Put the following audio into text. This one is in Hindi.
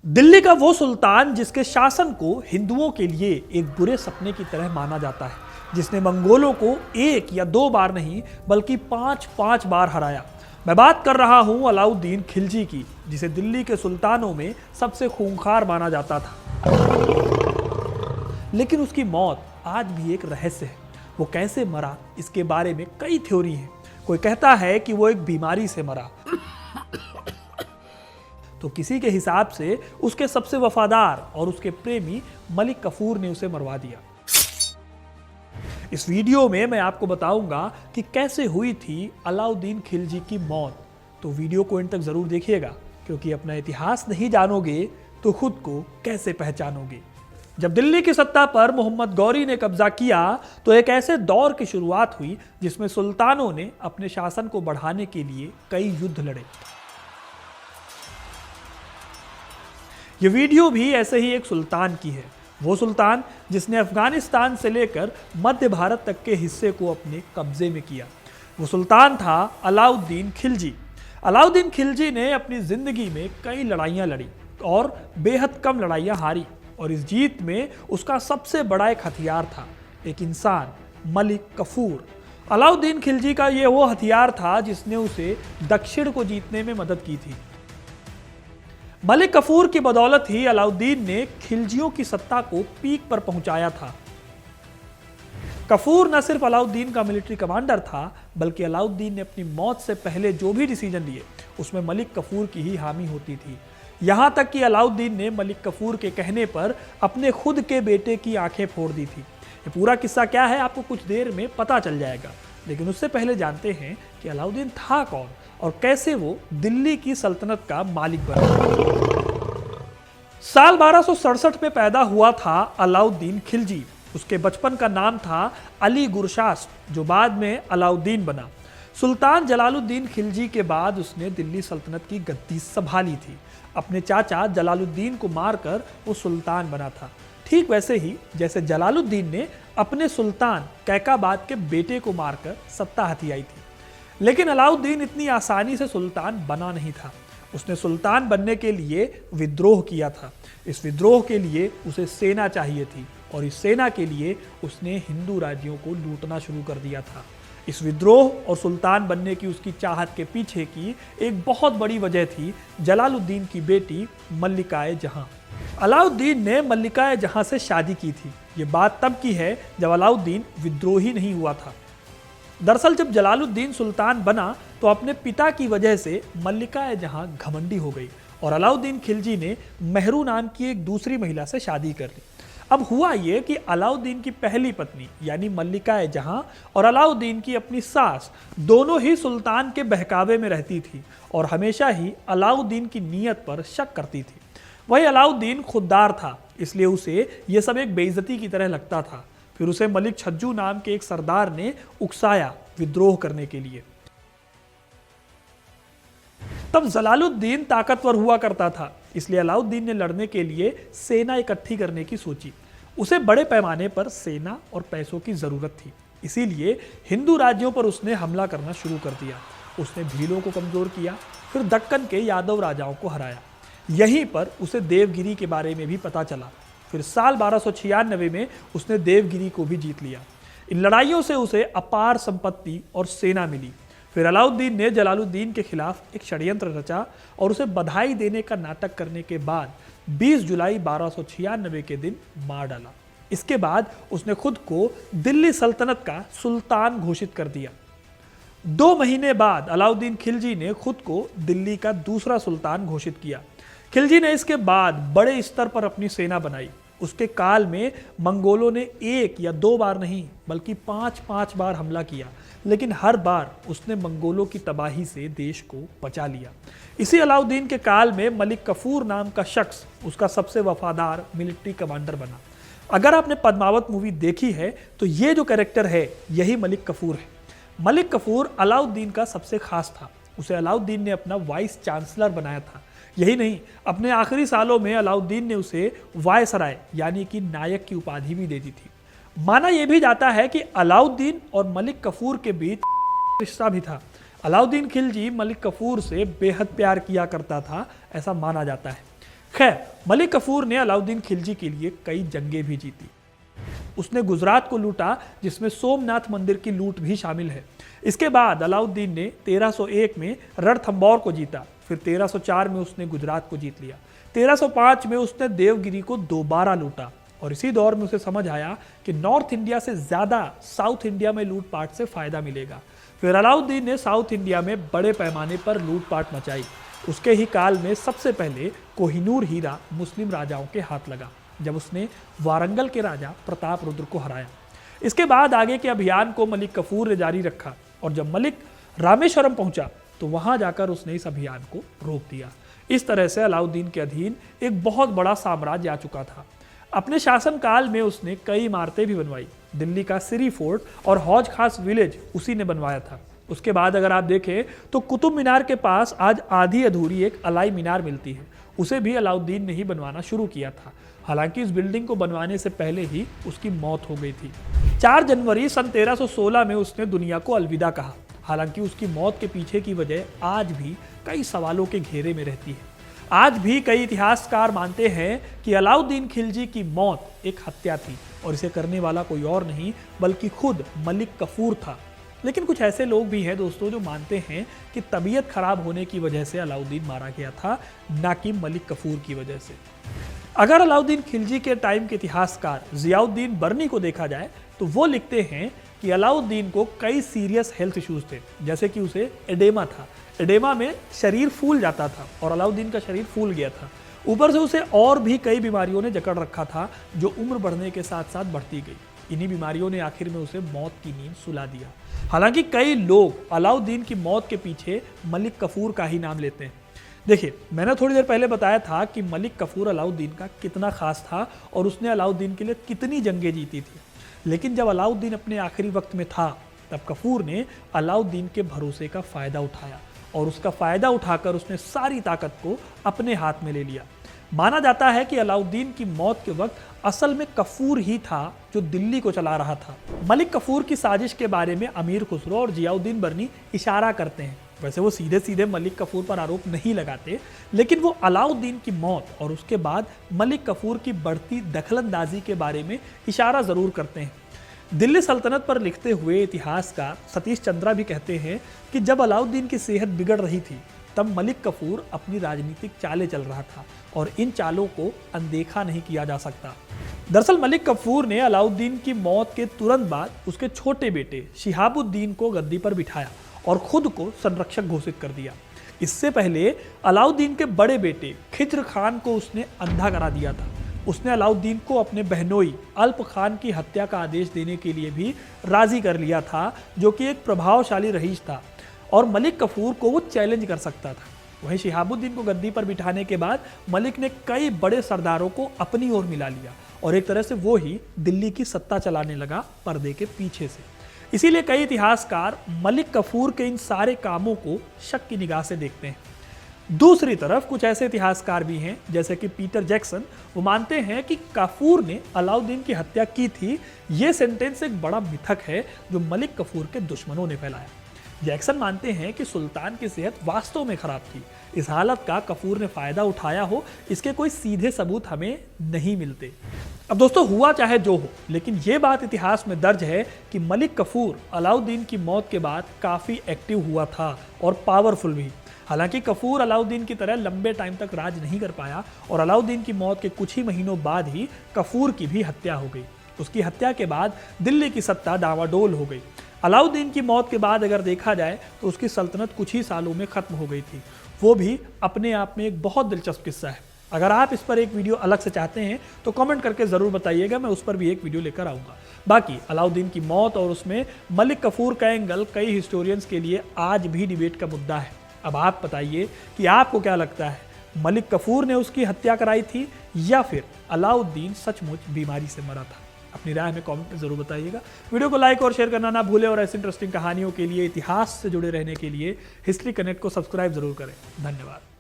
दिल्ली का वो सुल्तान जिसके शासन को हिंदुओं के लिए एक बुरे सपने की तरह माना जाता है, जिसने मंगोलों को एक या दो बार नहीं बल्कि पांच बार हराया। मैं बात कर रहा हूं अलाउद्दीन खिलजी की, जिसे दिल्ली के सुल्तानों में सबसे खूंखार माना जाता था। लेकिन उसकी मौत आज भी एक रहस्य है। वो कैसे मरा, इसके बारे में कई थ्योरी हैं। कोई कहता है कि वो एक बीमारी से मरा, तो किसी के हिसाब से उसके सबसे वफादार और उसके प्रेमी मलिक कफूर ने उसे मरवा दिया। इस वीडियो में मैं आपको बताऊंगा कि कैसे हुई थी अलाउद्दीन खिलजी की मौत। तो वीडियो को इन तक जरूर देखिएगा, क्योंकि अपना इतिहास नहीं जानोगे तो खुद को कैसे पहचानोगे। जब दिल्ली की सत्ता पर मोहम्मद गौरी ने कब्जा किया तो एक ऐसे दौर की शुरुआत हुई जिसमें सुल्तानों ने अपने शासन को बढ़ाने के लिए कई युद्ध लड़े। यह वीडियो भी ऐसे ही एक सुल्तान की है। वो सुल्तान जिसने अफगानिस्तान से लेकर मध्य भारत तक के हिस्से को अपने कब्जे में किया। वो सुल्तान था अलाउद्दीन खिलजी। अलाउद्दीन खिलजी ने अपनी जिंदगी में कई लड़ाइयां लड़ी और बेहद कम लड़ाइयां हारी, और इस जीत में उसका सबसे बड़ा एक हथियार था, एक इंसान, मलिक कफूर। अलाउद्दीन खिलजी का ये वो हथियार था जिसने उसे दक्षिण को जीतने में मदद की थी। मलिक कफूर की बदौलत ही अलाउद्दीन ने खिलजियों की सत्ता को पीक पर पहुंचाया था। कफूर न सिर्फ अलाउद्दीन का मिलिट्री कमांडर था, बल्कि अलाउद्दीन ने अपनी मौत से पहले जो भी डिसीजन लिए उसमें मलिक कफूर की ही हामी होती थी। यहां तक कि अलाउद्दीन ने मलिक कफूर के कहने पर अपने खुद के बेटे की आंखें फोड़ दी थी। ये पूरा किस्सा क्या है आपको कुछ देर में पता चल जाएगा, लेकिन उससे पहले जानते हैं कि अलाउद्दीन था कौन और कैसे वो दिल्ली की सल्तनत का मालिक बना। साल 1267 में पैदा हुआ था अलाउद्दीन खिलजी। उसके बचपन का नाम था अली गुरशास्प, जो बाद में अलाउद्दीन बना। सुल्तान जलालुद्दीन खिलजी के बाद उसने दिल्ली सल्तनत की गद्दी संभाली थी। अपने चाचा जलालुद्दीन को मारकर वो सुल्तान बना था, ठीक वैसे ही जैसे जलालुद्दीन ने अपने सुल्तान कैकाबाद के बेटे को मारकर सत्ता हथियाई थी। लेकिन अलाउद्दीन इतनी आसानी से सुल्तान बना नहीं था। उसने सुल्तान बनने के लिए विद्रोह किया था। इस विद्रोह के लिए उसे सेना चाहिए थी, और इस सेना के लिए उसने हिंदू राज्यों को लूटना शुरू कर दिया था। इस विद्रोह और सुल्तान बनने की उसकी चाहत के पीछे की एक बहुत बड़ी वजह थी जलालुद्दीन की बेटी मल्लिकाए जहां। अलाउद्दीन ने मल्लिकाए जहां से शादी की थी। ये बात तब की है जब अलाउद्दीन विद्रोही नहीं हुआ था। दरअसल जब जलालुद्दीन सुल्तान बना तो अपने पिता की वजह से मल्लिकाए जहां घमंडी हो गई, और अलाउद्दीन खिलजी ने मेहरू नाम की एक दूसरी महिला से शादी कर ली। अब हुआ ये कि अलाउद्दीन की पहली पत्नी यानी मल्लिकाए जहां और अलाउद्दीन की अपनी सास दोनों ही सुल्तान के बहकावे में रहती थी और हमेशा ही अलाउद्दीन की नीयत पर शक करती थी। वही अलाउद्दीन खुददार था, इसलिए उसे यह सब एक बेइज्जती की तरह लगता था। फिर उसे मलिक छज्जू नाम के एक सरदार ने उकसाया विद्रोह करने के लिए। तब जलालुद्दीन ताकतवर हुआ करता था, इसलिए अलाउद्दीन ने लड़ने के लिए सेना इकट्ठी करने की सोची। उसे बड़े पैमाने पर सेना और पैसों की जरूरत थी, इसीलिए हिंदू राज्यों पर उसने हमला करना शुरू कर दिया। उसने भीलों को कमजोर किया, फिर दक्कन के यादव राजाओं को हराया। यहीं पर उसे देवगिरी के बारे में भी पता चला। फिर साल 1296 में उसने देवगिरी को भी जीत लिया। इन लड़ाइयों से उसे अपार संपत्ति और सेना मिली। फिर अलाउद्दीन ने जलालुद्दीन के खिलाफ एक षड्यंत्र रचा और उसे बधाई देने का नाटक करने के बाद 20 जुलाई 1296 के दिन मार डाला। इसके बाद उसने खुद को दिल्ली सल्तनत का सुल्तान घोषित कर दिया। 2 महीने बाद अलाउद्दीन खिलजी ने खुद को दिल्ली का दूसरा सुल्तान घोषित किया। खिलजी ने इसके बाद बड़े स्तर पर अपनी सेना बनाई। उसके काल में मंगोलों ने एक या दो बार नहीं बल्कि पांच बार हमला किया, लेकिन हर बार उसने मंगोलों की तबाही से देश को बचा लिया। इसी अलाउद्दीन के काल में मलिक कफूर नाम का शख्स उसका सबसे वफादार मिलिट्री कमांडर बना। अगर आपने पद्मावत मूवी देखी है तो ये जो कैरेक्टर है यही मलिक कफूर है। मलिक कफूर अलाउद्दीन का सबसे खास था। उसे अलाउद्दीन ने अपना वाइस चांसलर बनाया था। यही नहीं, अपने आखिरी सालों में अलाउद्दीन ने उसे वायसराय यानी कि नायक की उपाधि भी दे दी थी। माना यह भी जाता है कि अलाउद्दीन और मलिक कफूर के बीच रिश्ता भी था। अलाउद्दीन खिलजी मलिक कफूर से बेहद प्यार किया करता था, ऐसा माना जाता है। खैर, मलिक कफूर ने अलाउद्दीन खिलजी के लिए कई जंगें भी जीती। उसने गुजरात को लूटा, जिसमें सोमनाथ मंदिर की लूट भी शामिल है। इसके बाद अलाउद्दीन ने 1301 में रणथंभौर को जीता, फिर 1304 में उसने गुजरात को जीत लिया। 1305 में उसने देवगिरी को दोबारा लूटा और इसी दौर में उसे समझ आया कि नॉर्थ इंडिया से ज्यादा साउथ इंडिया में लूटपाट से फायदा मिलेगा। फिर अलाउद्दीन ने साउथ इंडिया में बड़े पैमाने पर लूटपाट मचाई। उसके ही काल में सबसे पहले कोहिनूर हीरा मुस्लिम राजाओं के हाथ लगा, जब उसने वारंगल के राजा प्रताप रुद्र को हराया। इसके बाद आगे के अभियान को मलिक कफूर ने जारी रखा और जब मलिक रामेश्वरम पहुंचा तो वहां जाकर उसने इस अभियान को रोक दिया। इस तरह से अलाउद्दीन के अधीन एक बहुत बड़ा साम्राज्य आ चुका था। अपने शासनकाल में उसने कई इमारतें भी बनवाई। दिल्ली का सिरी फोर्ट और हौज खास विलेज उसी ने बनवाया था। उसके बाद अगर आप देखें तो कुतुब मीनार के पास आज आधी अधूरी एक अलाई मीनार मिलती है, उसे भी अलाउद्दीन ने ही बनवाना शुरू किया था। हालांकि इस बिल्डिंग को बनवाने से पहले ही उसकी मौत हो गई थी। 4 जनवरी सन 1316 में उसने दुनिया को अलविदा कहा। हालांकि उसकी मौत के पीछे की वजह आज भी कई सवालों के घेरे में रहती है। आज भी कई इतिहासकार मानते हैं कि अलाउद्दीन खिलजी की मौत एक हत्या थी और इसे करने वाला कोई और नहीं बल्कि खुद मलिक कफूर था। लेकिन कुछ ऐसे लोग भी हैं दोस्तों जो मानते हैं कि तबीयत खराब होने की वजह से अलाउद्दीन मारा गया था, ना कि मलिक कफूर की वजह से। अगर अलाउद्दीन खिलजी के टाइम के इतिहासकार जियाउद्दीन बर्नी को देखा जाए तो वो लिखते हैं कि अलाउद्दीन को कई सीरियस हेल्थ इश्यूज थे, जैसे कि उसे एडेमा था। एडेमा में शरीर फूल जाता था और अलाउद्दीन का शरीर फूल गया था। ऊपर से उसे और भी कई बीमारियों ने जकड़ रखा था जो उम्र बढ़ने के साथ साथ बढ़ती गई। इन्हीं बीमारियों ने आखिर में उसे मौत की नींद सुला दिया। हालांकि कई लोग अलाउद्दीन की मौत के पीछे मलिक कफूर का ही नाम लेते हैं। देखिए, मैंने थोड़ी देर पहले बताया था कि मलिक कफूर अलाउद्दीन का कितना खास था और उसने अलाउद्दीन के लिए कितनी जंगें जीती थी। लेकिन जब अलाउद्दीन अपने आखिरी वक्त में था तब कफूर ने अलाउद्दीन के भरोसे का फायदा उठाया और उसका फायदा उठाकर उसने सारी ताकत को अपने हाथ में ले लिया। माना जाता है कि अलाउद्दीन की मौत के वक्त असल में कफूर ही था जो दिल्ली को चला रहा था। मलिक कफूर की साजिश के बारे में अमीर खुसरो और जियाउद्दीन बर्नी इशारा करते हैं। वैसे वो सीधे सीधे मलिक कफूर पर आरोप नहीं लगाते, लेकिन वो अलाउद्दीन की मौत और उसके बाद मलिक कफूर की बढ़ती दखलंदाजी के बारे में इशारा जरूर करते हैं। दिल्ली सल्तनत पर लिखते हुए इतिहासकार सतीश चंद्रा भी कहते हैं कि जब अलाउद्दीन की सेहत बिगड़ रही थी तब मलिक कफूर अपनी राजनीतिक चालें चल रहा था और इन चालों को अनदेखा नहीं किया जा सकता। दरअसल मलिक कफूर ने अलाउद्दीन की मौत के तुरंत बाद उसके छोटे बेटे शिहाबुद्दीन को गद्दी पर बिठाया और खुद को संरक्षक घोषित कर दिया। इससे पहले अलाउद्दीन के बड़े बेटे खिज्र खान को उसने अंधा करा दिया था। उसने अलाउद्दीन को अपने बहनोई अल्प खान की हत्या का आदेश देने के लिए भी राजी कर लिया था, जो कि एक प्रभावशाली रईस था और मलिक कफूर को वो चैलेंज कर सकता था। वहीं शिहाबुद्दीन को गद्दी पर बिठाने के बाद मलिक ने कई बड़े सरदारों को अपनी ओर मिला लिया और एक तरह से वो ही दिल्ली की सत्ता चलाने लगा पर्दे के पीछे से। इसीलिए कई इतिहासकार मलिक कफूर के इन सारे कामों को शक की निगाह से देखते हैं। दूसरी तरफ कुछ ऐसे इतिहासकार भी हैं जैसे कि पीटर जैक्सन, वो मानते हैं कि कफूर ने अलाउद्दीन की हत्या की थी। ये सेंटेंस एक बड़ा मिथक है जो मलिक कफूर के दुश्मनों ने फैलाया। जैक्सन मानते हैं कि सुल्तान की सेहत वास्तव में खराब थी। इस हालत का कफूर ने फायदा उठाया हो, इसके कोई सीधे सबूत हमें नहीं मिलते। अब दोस्तों, हुआ चाहे जो हो, लेकिन ये बात इतिहास में दर्ज है कि मलिक कफूर अलाउद्दीन की मौत के बाद काफ़ी एक्टिव हुआ था और पावरफुल भी। हालांकि कफूर अलाउद्दीन की तरह लंबे टाइम तक राज नहीं कर पाया और अलाउद्दीन की मौत के कुछ ही महीनों बाद ही कफूर की भी हत्या हो गई। उसकी हत्या के बाद दिल्ली की सत्ता डावाडोल हो गई। अलाउद्दीन की मौत के बाद अगर देखा जाए तो उसकी सल्तनत कुछ ही सालों में खत्म हो गई थी। वो भी अपने आप में एक बहुत दिलचस्प किस्सा है। अगर आप इस पर एक वीडियो अलग से चाहते हैं तो कमेंट करके ज़रूर बताइएगा, मैं उस पर भी एक वीडियो लेकर आऊँगा। बाकी अलाउद्दीन की मौत और उसमें मलिक कफूर का एंगल कई हिस्टोरियंस के लिए आज भी डिबेट का मुद्दा है। अब आप बताइए कि आपको क्या लगता है, मलिक कफूर ने उसकी हत्या कराई थी या फिर अलाउद्दीन सचमुच बीमारी से मरा था? अपनी राय में कमेंट में जरूर बताइएगा। वीडियो को लाइक और शेयर करना ना भूलें और ऐसी इंटरेस्टिंग कहानियों के लिए, इतिहास से जुड़े रहने के लिए हिस्ट्री कनेक्ट को सब्सक्राइब जरूर करें। धन्यवाद।